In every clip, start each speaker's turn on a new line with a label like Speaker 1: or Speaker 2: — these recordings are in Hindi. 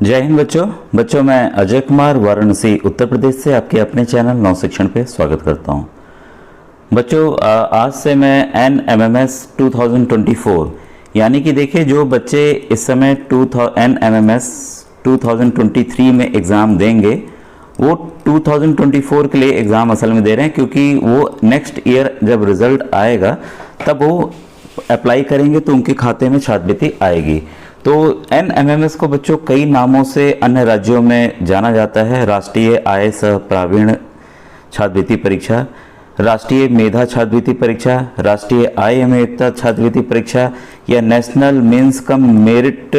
Speaker 1: जय हिंद बच्चों मैं अजय कुमार वाराणसी उत्तर प्रदेश से आपके अपने चैनल नव शिक्षण पे स्वागत करता हूं। बच्चों आज से मैं NMMS 2024 यानी कि देखिए जो बच्चे इस समय NMMS 2023 में एग्ज़ाम देंगे वो 2024 के लिए एग्ज़ाम असल में दे रहे हैं, क्योंकि वो नेक्स्ट ईयर जब रिज़ल्ट आएगा तब वो अप्लाई करेंगे तो उनके खाते में छात्रवृत्ति आएगी। तो NMMS को बच्चों कई नामों से अन्य राज्यों में जाना जाता है। राष्ट्रीय आय सह प्रावीण्य छात्रवृत्ति परीक्षा, राष्ट्रीय मेधा छात्रवृत्ति परीक्षा, राष्ट्रीय आय एवं एकता छात्रवृत्ति परीक्षा या नेशनल मीन्स कम मेरिट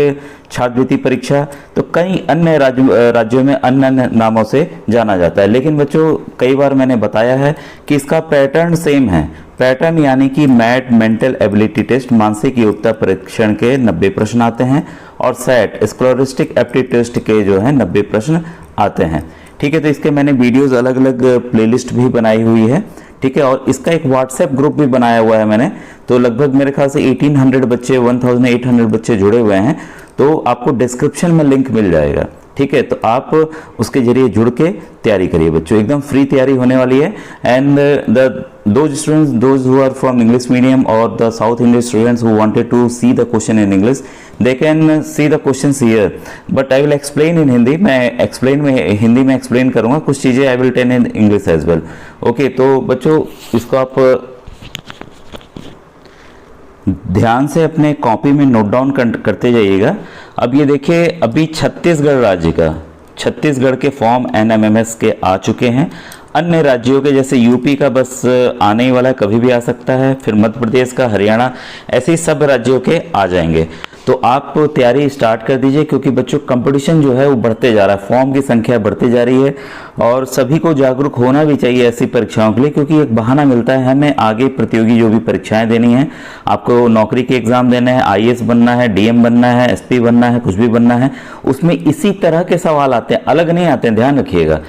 Speaker 1: छात्रवृत्ति परीक्षा। तो कई अन्य राज्यों में अन्य अन्य नामों से जाना जाता है। लेकिन बच्चों कई बार मैंने बताया है कि इसका पैटर्न सेम है। पैटर्न यानी कि मैट मेंटल एबिलिटी टेस्ट मानसिक योग्यता परीक्षण के 90 प्रश्न आते हैं और सैट स्कोलरिस्टिक एप्टीट्यूड टेस्ट के जो है 90 प्रश्न आते हैं। ठीक है, तो इसके मैंने वीडियोस अलग अलग प्लेलिस्ट भी बनाई हुई है। ठीक है, और इसका एक व्हाट्सएप ग्रुप भी बनाया हुआ है मैंने। तो लगभग मेरे ख्याल से 1800 बच्चे 1800 बच्चे जुड़े हुए हैं। तो आपको डिस्क्रिप्शन में लिंक मिल जाएगा। ठीक है, तो आप उसके जरिए जुड़ के तैयारी करिए बच्चों, एकदम फ्री तैयारी होने वाली है। And those students, those who are from English medium or the South Indian students who wanted to see the question in English, they can see the questions here. But I will explain in Hindi. मैं हिंदी में एक्सप्लेन करूँगा कुछ चीज़ें। I will tell in English as well. Okay, तो बच्चों इसको आप ध्यान से अपने कॉपी में नोट डाउन करते जाइएगा। अब ये देखिए, अभी छत्तीसगढ़ राज्य का, छत्तीसगढ़ के फॉर्म NMMS के आ चुके हैं। अन्य राज्यों के जैसे यूपी का बस आने ही वाला है, कभी भी आ सकता है। फिर मध्य प्रदेश का, हरियाणा, ऐसे ही सब राज्यों के आ जाएंगे। तो आप तैयारी स्टार्ट कर दीजिए, क्योंकि बच्चों कंपटीशन जो है वो बढ़ते जा रहा है, फॉर्म की संख्या बढ़ती जा रही है और सभी को जागरूक होना भी चाहिए ऐसी परीक्षाओं के लिए, क्योंकि एक बहाना मिलता है हमें आगे प्रतियोगी जो भी परीक्षाएं देनी है। आपको नौकरी के एग्जाम देने हैं, IAS बनना है, DM बनना है, SP बनना है, कुछ भी बनना है, उसमें इसी तरह के सवाल आते हैं, अलग नहीं आते हैं, ध्यान रखिएगा।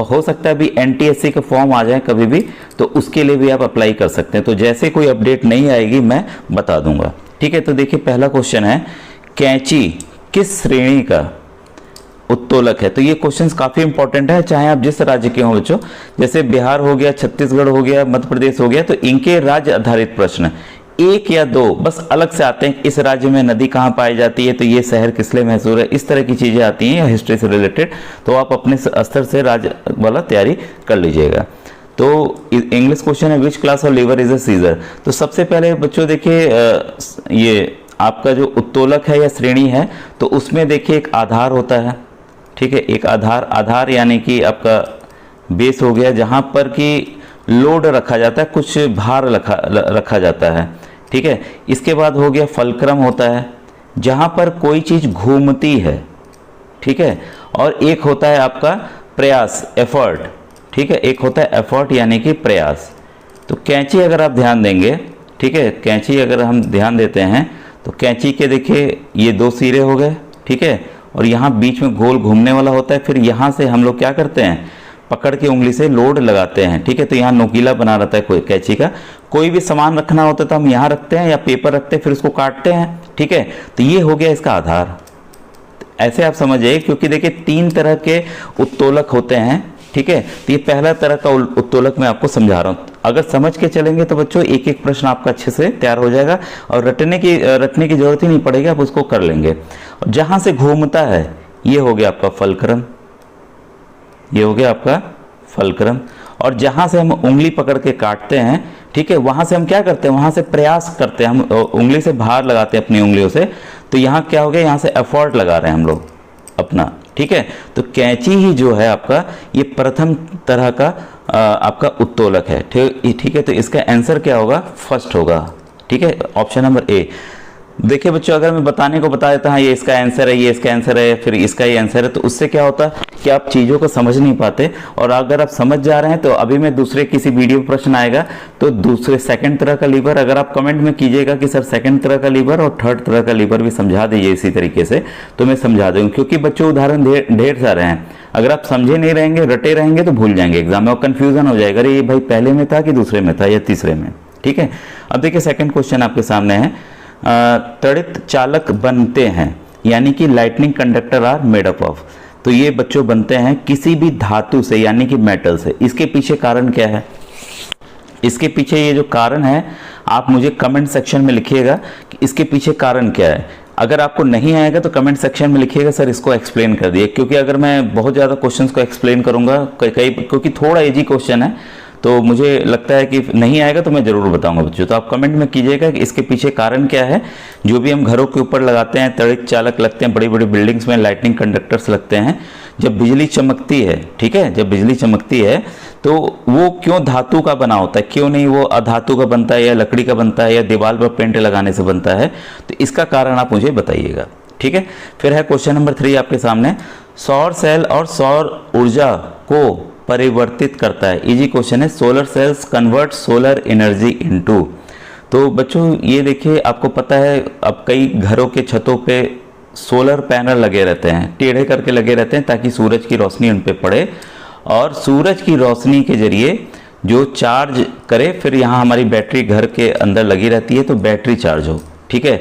Speaker 1: हो सकता है अभी NTSC का फॉर्म आ जाए कभी भी, तो उसके लिए भी आप अप्लाई कर सकते हैं। तो जैसे कोई अपडेट नहीं आएगी मैं बता दूंगा। ठीक है, तो देखिए पहला क्वेश्चन है, कैंची किस श्रेणी का उत्तोलक है? तो ये क्वेश्चंस काफी इंपॉर्टेंट है, चाहे आप जिस राज्य के हो बच्चों। जैसे बिहार हो गया, छत्तीसगढ़ हो गया, मध्य प्रदेश हो गया, तो इनके राज्य आधारित प्रश्न एक या दो बस अलग से आते हैं। इस राज्य में नदी कहाँ पाई जाती है, तो ये शहर किस लिए मशहूर है, इस तरह की चीजें आती हैं हिस्ट्री से रिलेटेड। तो आप अपने स्तर से राज्य वाला तैयारी कर लीजिएगा। तो इंग्लिश क्वेश्चन है, which class of lever is a scissor? तो सबसे पहले बच्चों देखिए, ये आपका जो उत्तोलक है या श्रेणी है, तो उसमें देखिए एक आधार होता है। ठीक है, एक आधार यानी कि आपका बेस हो गया, जहां पर कि लोड रखा जाता है, कुछ भार रखा जाता है। ठीक है, इसके बाद हो गया फलक्रम होता है, जहां पर कोई चीज घूमती है। ठीक है, और एक होता है आपका प्रयास, एफर्ट। ठीक है, एक होता है एफर्ट यानी कि प्रयास। तो कैंची अगर आप ध्यान देंगे, ठीक है, कैंची अगर हम ध्यान देते हैं तो कैंची के देखिए ये दो सिरे हो गए। ठीक है, और यहाँ बीच में गोल घूमने वाला होता है। फिर यहाँ से हम लोग क्या करते हैं, पकड़ के उंगली से लोड लगाते हैं। ठीक है, तो यहाँ नोकीला बना रहता है कोई कैंची का। कोई भी सामान रखना होता है तो हम यहाँ रखते हैं या पेपर रखते हैं, फिर उसको काटते हैं। ठीक है, तो ये हो गया इसका आधार। ऐसे आप समझिए, क्योंकि देखिए 3 तरह के उत्तोलक होते हैं। ठीक है, तो ये पहला तरह का उत्तोलक मैं आपको समझा रहा हूँ। अगर समझ के चलेंगे तो बच्चों एक एक प्रश्न आपका अच्छे से तैयार हो जाएगा और रटने की जरूरत ही नहीं पड़ेगी, आप उसको कर लेंगे। जहां से घूमता है ये हो गया आपका फलक्रम, ये हो गया आपका फलक्रम। और जहां से हम उंगली पकड़ के काटते हैं, ठीक है, वहां से हम क्या करते हैं, वहां से प्रयास करते हैं, हम उंगली से भार लगाते हैं अपनी उंगलियों से। तो यहाँ क्या हो गया, यहाँ से एफर्ट लगा रहे हैं हम लोग अपना। ठीक है, तो कैंची ही जो है आपका ये प्रथम तरह का आपका उत्तोलक है। ठीक है, तो इसका आंसर क्या होगा, फर्स्ट होगा। ठीक है, ऑप्शन नंबर ए। देखिए बच्चों, अगर मैं बताने को बता देता हाँ ये इसका आंसर है, ये इसका आंसर है, फिर इसका ही आंसर है, तो उससे क्या होता है कि आप चीज़ों को समझ नहीं पाते। और अगर आप समझ जा रहे हैं तो अभी मैं दूसरे किसी वीडियो में प्रश्न आएगा तो दूसरे सेकंड तरह का लीवर, अगर आप कमेंट में कीजिएगा कि सर सेकंड तरह का लीवर और थर्ड तरह का लीवर भी समझा दीजिए इसी तरीके से, तो मैं समझा दूंगा। क्योंकि बच्चों उदाहरण ढेर सारे हैं, अगर आप समझे नहीं रहेंगे, रटे रहेंगे तो भूल जाएंगे एग्जाम में और कन्फ्यूजन हो जाएगा, अरे ये भाई पहले में था कि दूसरे में था या तीसरे में। ठीक है, अब देखिए सेकंड क्वेश्चन आपके सामने है, त्वरित चालक बनते हैं यानी कि lightning conductor are made up of. तो ये बच्चों बनते हैं किसी भी धातु से यानी कि मेटल से। इसके पीछे कारण क्या है? इसके पीछे ये जो कारण है आप मुझे कमेंट सेक्शन में लिखिएगा कि इसके पीछे कारण क्या है। अगर आपको नहीं आएगा तो कमेंट सेक्शन में लिखिएगा सर इसको एक्सप्लेन कर दिए, क्योंकि अगर मैं बहुत ज़्यादा क्वेश्चंस को एक्सप्लेन करूंगा कई क्योंकि थोड़ा इजी क्वेश्चन है तो मुझे लगता है कि नहीं आएगा तो मैं ज़रूर बताऊंगा बच्चों। तो आप कमेंट में कीजिएगा कि इसके पीछे कारण क्या है। जो भी हम घरों के ऊपर लगाते हैं, तड़ित चालक लगते हैं, बड़ी बड़ी बिल्डिंग्स में लाइटनिंग कंडक्टर्स लगते हैं, जब बिजली चमकती है, ठीक है, जब बिजली चमकती है तो वो क्यों धातु का बना होता है, क्यों नहीं वो अधातु का बनता है या लकड़ी का बनता है या दीवार पर पेंट लगाने से बनता है, तो इसका कारण आप मुझे बताइएगा, ठीक है। फिर है क्वेश्चन नंबर 3 आपके सामने, सौर सेल और सौर ऊर्जा को परिवर्तित करता है। इजी क्वेश्चन है, solar cells convert solar energy into. तो बच्चों ये देखिए, आपको पता है अब कई घरों के छतों पे सोलर पैनल लगे रहते हैं, टेढ़े करके लगे रहते हैं ताकि सूरज की रोशनी उन पे पड़े और सूरज की रोशनी के जरिए जो चार्ज करे, फिर यहाँ हमारी बैटरी घर के अंदर लगी रहती है तो बैटरी चार्ज हो, ठीक है।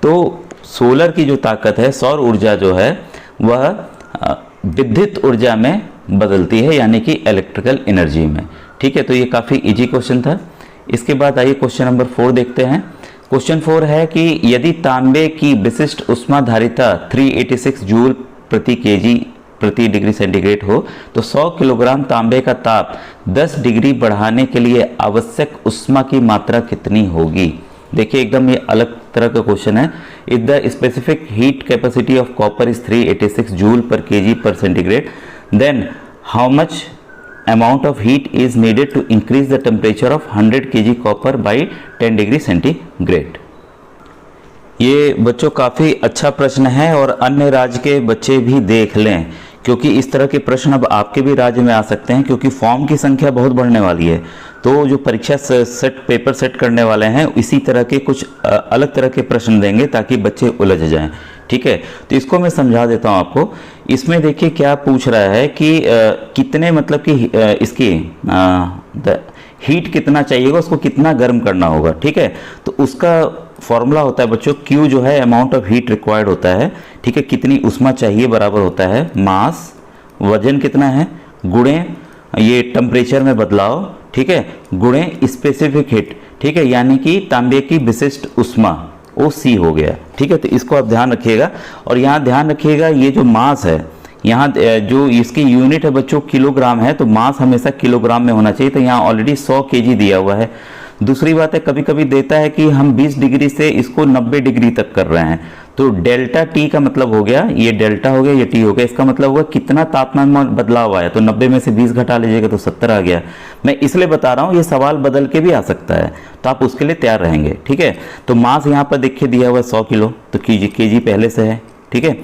Speaker 1: तो सोलर की जो ताकत है, सौर ऊर्जा जो है वह विद्युत ऊर्जा में बदलती है यानी कि इलेक्ट्रिकल एनर्जी में, ठीक है। तो ये काफ़ी इजी क्वेश्चन था। इसके बाद आइए क्वेश्चन नंबर 4 देखते हैं। क्वेश्चन 4 है कि यदि तांबे की विशिष्ट ऊष्माधारिता 386 जूल प्रति केजी प्रति डिग्री सेंटीग्रेड हो तो 100 किलोग्राम तांबे का ताप 10 डिग्री बढ़ाने के लिए आवश्यक ऊष्मा की मात्रा कितनी होगी। देखिए एकदम ये अलग तरह का क्वेश्चन है। If the specific heat capacity of copper is 386 joule per kg per centigrade, then how much amount of heat is needed to increase the temperature of 100 kg copper by 10 degree centigrade. ये बच्चों काफ़ी अच्छा प्रश्न है और अन्य राज्य के बच्चे भी देख लें, क्योंकि इस तरह के प्रश्न अब आपके भी राज्य में आ सकते हैं, क्योंकि फॉर्म की संख्या बहुत बढ़ने वाली है। तो जो परीक्षा पेपर सेट करने वाले हैं इसी तरह के कुछ अलग तरह के प्रश्न देंगे ताकि बच्चे उलझ जाएं, ठीक है। तो इसको मैं समझा देता हूं आपको। इसमें देखिए क्या पूछ रहा है कि कितने मतलब कि इसकी हीट कितना चाहिएगा, उसको कितना गर्म करना होगा, ठीक है। तो उसका फॉर्मूला होता है बच्चों, Q जो है अमाउंट ऑफ हीट रिक्वायर्ड होता है, ठीक है, कितनी उष्मा चाहिए बराबर होता है मास, वजन कितना है, गुणे ये टेम्परेचर में बदलाव, ठीक है, गुणे स्पेसिफिक हीट, ठीक है, यानी कि तांबे की विशिष्ट उष्मा, वो C हो गया, ठीक है। तो इसको आप ध्यान रखिएगा और यहाँ ध्यान रखिएगा ये जो मास है, यहाँ जो इसकी यूनिट है बच्चों किलोग्राम है, तो मास हमेशा किलोग्राम में होना चाहिए। तो यहाँ ऑलरेडी 100 केजी दिया हुआ है। दूसरी बात है कभी कभी देता है कि हम 20 डिग्री से इसको 90 डिग्री तक कर रहे हैं, तो डेल्टा टी का मतलब हो गया, ये डेल्टा हो गया, ये टी हो गया, इसका मतलब हुआ कितना तापमान में बदलाव आया। तो 90 में से 20 घटा लीजिएगा तो 70 आ गया। मैं इसलिए बता रहा हूँ ये सवाल बदल के भी आ सकता है, तो आप उसके लिए तैयार रहेंगे, ठीक है। तो मास यहाँ पर देखिए दिया हुआ है 100 किलो, तो केजी पहले से है, ठीक है।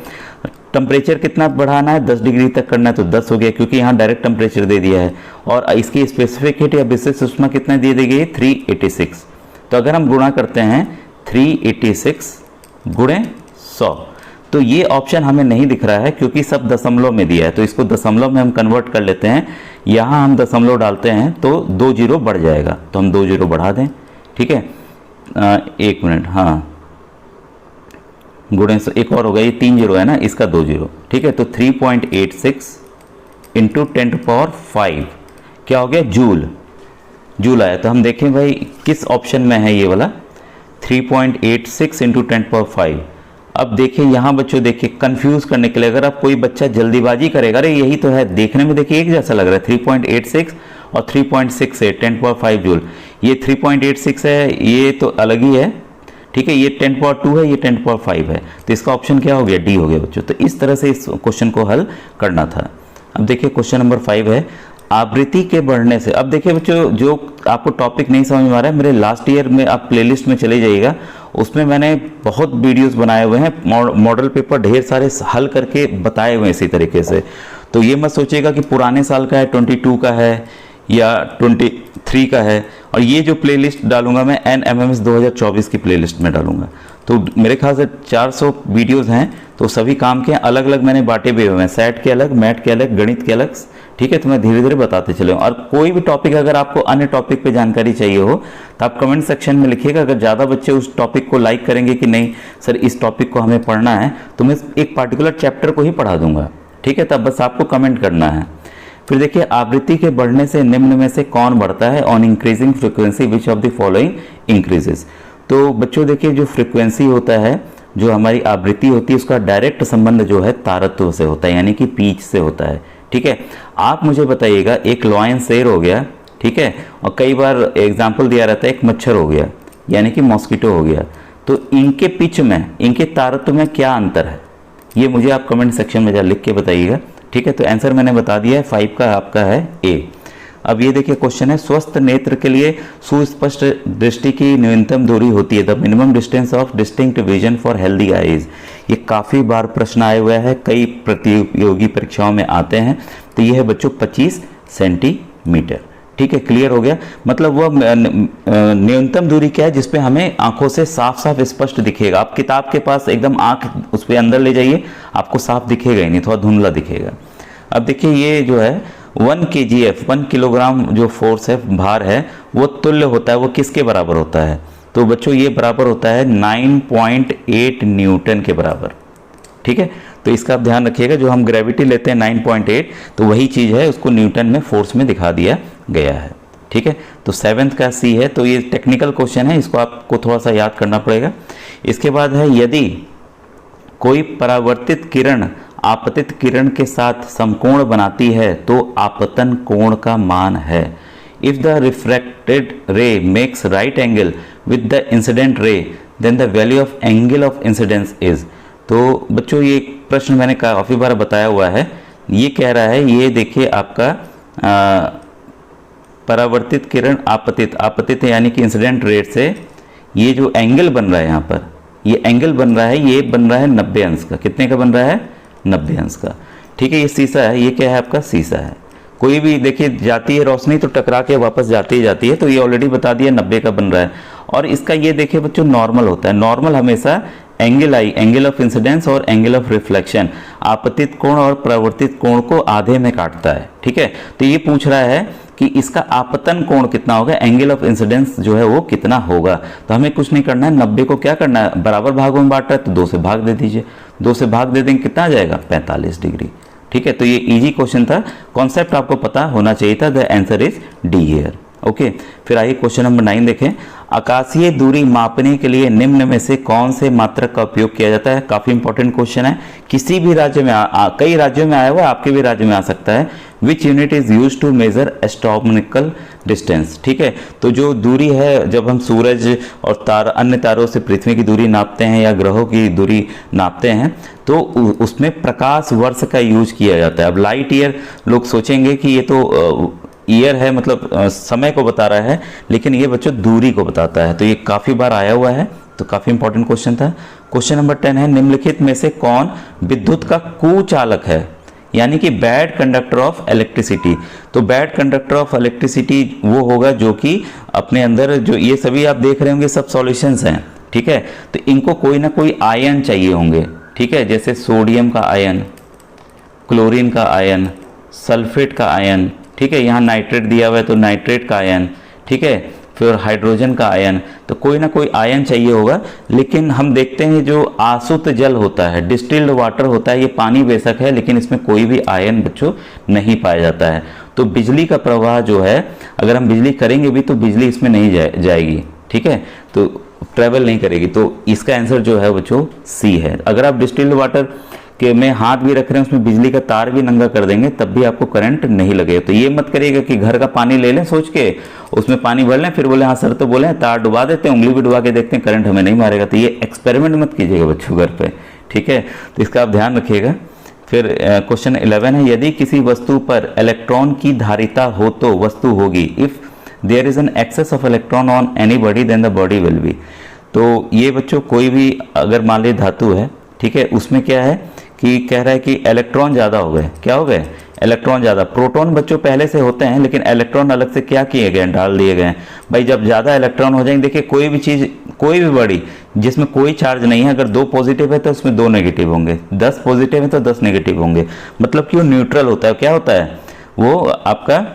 Speaker 1: टेम्परेचर कितना बढ़ाना है, 10 डिग्री तक करना है, तो 10 हो गया क्योंकि यहाँ डायरेक्ट टेम्परेचर दे दिया है। और इसकी स्पेसिफिक हीट या विशिष्ट उष्मा कितना दे दी गई है, 386। तो अगर हम गुणा करते हैं 386 गुणे 100, तो ये ऑप्शन हमें नहीं दिख रहा है क्योंकि सब दशमलव में दिया है, तो इसको दशमलव में हम कन्वर्ट कर लेते हैं। यहाँ हम दशमलव डालते हैं तो 2 जीरो बढ़ जाएगा, तो हम 2 जीरो बढ़ा दें, ठीक है। 1 मिनट, हाँ, गुणे एक और होगा, ये 3 जीरो है ना, इसका 2 जीरो, ठीक है। तो 3.86 इंटू 10⁵ क्या हो गया, जूल आया। तो हम देखें भाई किस ऑप्शन में है ये वाला, 3.86 इंटू 10⁵। अब देखिए यहाँ बच्चों, देखिए कंफ्यूज करने के लिए, अगर आप कोई बच्चा जल्दीबाजी करेगा, अरे यही तो है, देखने में देखिए एक जैसा लग रहा है, 3.86 और 3.68 10⁵ जूल। ये 3.86 है, ये तो अलग ही है, ठीक है, ये 10⁻² है, ये 10⁵ है, तो इसका ऑप्शन क्या हो गया, डी हो गया बच्चों। तो इस तरह से इस क्वेश्चन को हल करना था। अब देखिए क्वेश्चन नंबर 5 है, आवृत्ति के बढ़ने से। अब देखिए बच्चों, जो आपको टॉपिक नहीं समझ में आ रहा है, मेरे लास्ट ईयर में आप प्लेलिस्ट में चले जाइएगा, उसमें मैंने बहुत वीडियोस बनाए हुए हैं, मॉडल पेपर ढेर सारे हल करके बताए हुए हैं इसी तरीके से। तो ये मत सोचिएगा कि पुराने साल का है, 22 का है या 23 का है। और ये जो प्लेलिस्ट डालूंगा मैं NMMS 2024 की प्लेलिस्ट में डालूंगा। तो मेरे ख्याल से 400 वीडियोस हैं, तो सभी काम के अलग अलग मैंने बांटे भी हुए हैं, सेट के अलग, मैट के अलग, गणित के अलग, ठीक है, तो मैं धीरे धीरे बताते चले। और कोई भी टॉपिक अगर आपको अन्य टॉपिक पे जानकारी चाहिए हो तो आप कमेंट सेक्शन में लिखिएगा। अगर ज़्यादा बच्चे उस टॉपिक को लाइक करेंगे कि नहीं सर इस टॉपिक को हमें पढ़ना है, तो मैं एक पार्टिकुलर चैप्टर को ही पढ़ा दूंगा, ठीक है। तब बस आपको कमेंट करना है। फिर देखिए, आवृत्ति के बढ़ने से निम्न में से कौन बढ़ता है? On increasing frequency which of the following increases. तो बच्चों देखिए, जो फ्रिक्वेंसी होता है, जो हमारी आवृत्ति होती है, उसका डायरेक्ट संबंध जो है तारत्व से होता है, यानी कि पीच से होता है, ठीक है। आप मुझे बताइएगा, एक लॉयन शेर हो गया, ठीक है, और कई बार एग्जाम्पल दिया रहता है एक मच्छर हो गया, यानी कि मॉस्किटो हो गया, तो इनके पिच में, इनके तारत्व में क्या अंतर है? ये मुझे आप कमेंट सेक्शन में जा लिख के बताइएगा, ठीक है। तो आंसर मैंने बता दिया है, 5 का आपका है ए। अब ये देखिए क्वेश्चन है, स्वस्थ नेत्र के लिए सुस्पष्ट दृष्टि की न्यूनतम दूरी होती है, the minimum distance of distinct vision for healthy eyes. ये काफ़ी बार प्रश्न आए हुए हैं, कई प्रतियोगी परीक्षाओं में आते हैं। तो ये है बच्चों 25 सेंटीमीटर, ठीक है। क्लियर हो गया? मतलब वह न्यूनतम दूरी क्या है जिसपे हमें आंखों से साफ साफ स्पष्ट दिखेगा। आप किताब के पास एकदम आंख उस पर अंदर ले जाइए, आपको साफ दिखेगा ही नहीं, थोड़ा धुंधला दिखेगा। अब देखिए, ये जो है 1 kgf 1 किलोग्राम जो फोर्स है, भार है, वो तुल्य होता है, वो किसके बराबर होता है? तो बच्चों ये बराबर होता है 9.8 न्यूटन के बराबर, ठीक है। तो इसका आप ध्यान रखिएगा, जो हम ग्रेविटी लेते हैं 9.8, तो वही चीज़ है, उसको न्यूटन में फोर्स में दिखा दिया गया है, ठीक है। तो 7th का सी है। तो ये टेक्निकल क्वेश्चन है, इसको आपको थोड़ा सा याद करना पड़ेगा। इसके बाद है, यदि कोई परावर्तित किरण आपतित किरण के साथ समकोण बनाती है तो आपतन कोण का मान है। If the refracted ray makes right angle with the incident ray then the value of angle of incidence is. तो बच्चों, ये प्रश्न मैंने काफ़ी बार बताया हुआ है। ये कह रहा है, ये देखिए आपका परावर्तित किरण आपतित यानी कि इंसिडेंट रे से ये जो एंगल बन रहा है, यहाँ पर ये एंगल बन रहा है, ये बन रहा है 90 अंश का। कितने का बन रहा है? 90 अंश का, ठीक है। ये शीशा है, ये क्या है आपका? शीशा है। कोई भी देखिए जाती है रोशनी तो टकरा के वापस जाती ही जाती है, तो ये ऑलरेडी बता दिया 90 का बन रहा है। और इसका ये देखिए बच्चों, नॉर्मल होता है। नॉर्मल हमेशा एंगल ऑफ इंसिडेंस और एंगल ऑफ रिफ्लेक्शन, आपतित कोण और परावर्तित कोण को आधे में काटता है, ठीक है। तो ये पूछ रहा है कि इसका आपतन कोण कितना होगा, एंगल ऑफ इंसिडेंस जो है वो कितना होगा। तो हमें कुछ नहीं करना है, 90 को क्या करना है, बराबर भागों में बांट रहा है तो 2 से भाग दे दीजिए। 2 से भाग दे देंगे, कितना आ जाएगा? 45 डिग्री, ठीक है। तो ये इजी क्वेश्चन था, कॉन्सेप्ट आपको पता होना चाहिए था। The answer is D here, okay. फिर आइए क्वेश्चन नंबर 9 देखें। आकाशीय दूरी मापने के लिए निम्न में से कौन से मात्रक का उपयोग किया जाता है? काफी इंपॉर्टेंट क्वेश्चन है, किसी भी राज्य में कई राज्यों में आया हुआ है, आपके भी राज्य में आ सकता है। Which unit is use to measure astronomical distance, ठीक है। तो जो दूरी है, जब हम सूरज और अन्य तारों से पृथ्वी की दूरी नापते हैं या ग्रहों की दूरी नापते हैं, तो उसमें प्रकाश वर्ष का यूज किया जाता है। अब लाइट ईयर लोग सोचेंगे कि ये तो ईयर है, मतलब समय को बता रहा है, लेकिन ये बच्चों दूरी को बताता है। तो ये काफ़ी बार आया हुआ है, तो काफ़ी इंपॉर्टेंट क्वेश्चन था। क्वेश्चन नंबर 10 है, निम्नलिखित में से कौन विद्युत का कुचालक है, यानी कि बैड कंडक्टर ऑफ इलेक्ट्रिसिटी। तो बैड कंडक्टर ऑफ इलेक्ट्रिसिटी वो होगा जो कि अपने अंदर, जो ये सभी आप देख रहे होंगे सब सॉल्यूशंस हैं, ठीक है। तो इनको कोई ना कोई आयन चाहिए होंगे, ठीक है, जैसे सोडियम का आयन, क्लोरीन का आयन, सल्फेट का आयन, ठीक है। यहाँ नाइट्रेट दिया हुआ है तो नाइट्रेट का आयन, ठीक है। फिर हाइड्रोजन का आयन, तो कोई ना कोई आयन चाहिए होगा। लेकिन हम देखते हैं जो आसुत जल होता है, डिस्टिल्ड वाटर होता है, ये पानी बेशक है लेकिन इसमें कोई भी आयन बच्चों नहीं पाया जाता है। तो बिजली का प्रवाह जो है, अगर हम बिजली करेंगे भी तो बिजली इसमें नहीं जाएगी, ठीक है, तो ट्रेवल नहीं करेगी। तो इसका आंसर जो है बच्चों सी है। अगर आप डिस्टिल्ड वाटर के में हाथ भी रख रहे हैं, उसमें बिजली का तार भी नंगा कर देंगे तब भी आपको करंट नहीं लगेगा। तो ये मत करिएगा कि घर का पानी ले लें सोच के, उसमें पानी भर लें, फिर बोले हाँ सर तो बोले तार डुबा देते हैं, उंगली भी डुबा के देखते हैं, करंट हमें नहीं मारेगा। तो ये एक्सपेरिमेंट मत कीजिएगा बच्चों घर पे, ठीक है। तो इसका आप ध्यान रखिएगा। फिर क्वेश्चन 11 है, यदि किसी वस्तु पर इलेक्ट्रॉन की धारिता हो तो वस्तु होगी। If there is an excess of electron on any body then the body will be. तो ये बच्चों कोई भी अगर मान ली धातु है, ठीक है, उसमें क्या है कि कह रहा है कि इलेक्ट्रॉन ज़्यादा हो गए। क्या हो गए? इलेक्ट्रॉन ज़्यादा। प्रोटॉन बच्चों पहले से होते हैं लेकिन इलेक्ट्रॉन अलग से क्या किए गए, डाल दिए गए। भाई जब ज़्यादा इलेक्ट्रॉन हो जाएंगे, देखिए कोई भी चीज़, कोई भी बॉडी जिसमें कोई चार्ज नहीं है, अगर 2 पॉजिटिव है तो उसमें 2 नेगेटिव होंगे, 10 पॉजिटिव है तो 10 नेगेटिव होंगे। मतलब कि वो न्यूट्रल होता है। क्या होता है? वो आपका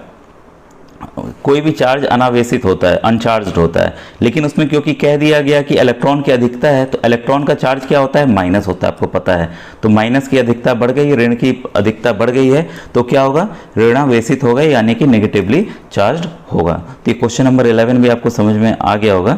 Speaker 1: कोई भी चार्ज अनावेशित होता है, अनचार्ज्ड होता है, लेकिन उसमें क्योंकि कह दिया गया कि इलेक्ट्रॉन की अधिकता है, तो इलेक्ट्रॉन का चार्ज क्या होता है, माइनस होता है, आपको पता है। तो माइनस की अधिकता बढ़ गई, ऋण की अधिकता बढ़ गई है, तो क्या होगा, ऋणावेशित होगा, यानी कि नेगेटिवली चार्ज होगा। तो ये क्वेश्चन नंबर 11 भी आपको समझ में आ गया होगा।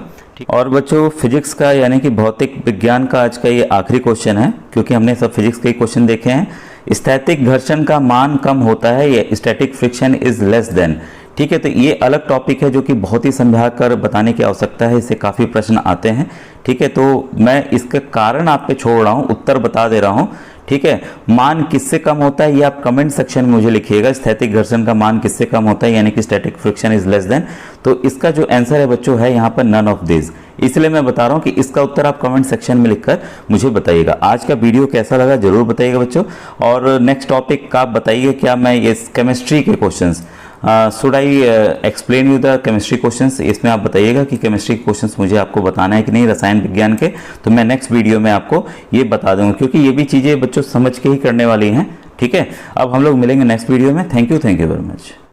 Speaker 1: और बच्चों फिजिक्स का यानी कि भौतिक विज्ञान का आज का ये आखिरी क्वेश्चन है, क्योंकि हमने सब फिजिक्स के क्वेश्चन देखे हैं। स्थैतिक घर्षण का मान कम होता है, ये static friction is less than. ठीक है, तो ये अलग टॉपिक है जो कि बहुत ही समझा कर बताने की आवश्यकता है, इससे काफ़ी प्रश्न आते हैं। ठीक है, तो मैं इसका कारण आप पे छोड़ रहा हूँ, उत्तर बता दे रहा हूँ। ठीक है, मान किससे कम होता है ये आप कमेंट सेक्शन में मुझे लिखिएगा, स्थैतिक घर्षण का मान किससे कम होता है, यानी कि static friction is less than. तो इसका जो आंसर है बच्चों है यहाँ पर नन ऑफ दिस। इसलिए मैं बता रहा हूँ कि इसका उत्तर आप कमेंट सेक्शन में लिखकर मुझे बताइएगा। आज का वीडियो कैसा लगा जरूर बताइएगा बच्चों। और नेक्स्ट टॉपिक का आप बताइए, क्या मैं ये केमिस्ट्री के questions should I explain you the chemistry questions, इसमें आप बताइएगा कि केमिस्ट्री क्वेश्चंस मुझे आपको बताना है कि नहीं, रसायन विज्ञान के। तो मैं नेक्स्ट वीडियो में आपको ये बता दूंगा, क्योंकि ये भी चीज़ें बच्चों समझ के ही करने वाली हैं। ठीक है, अब हम लोग मिलेंगे नेक्स्ट वीडियो में। Thank you very much.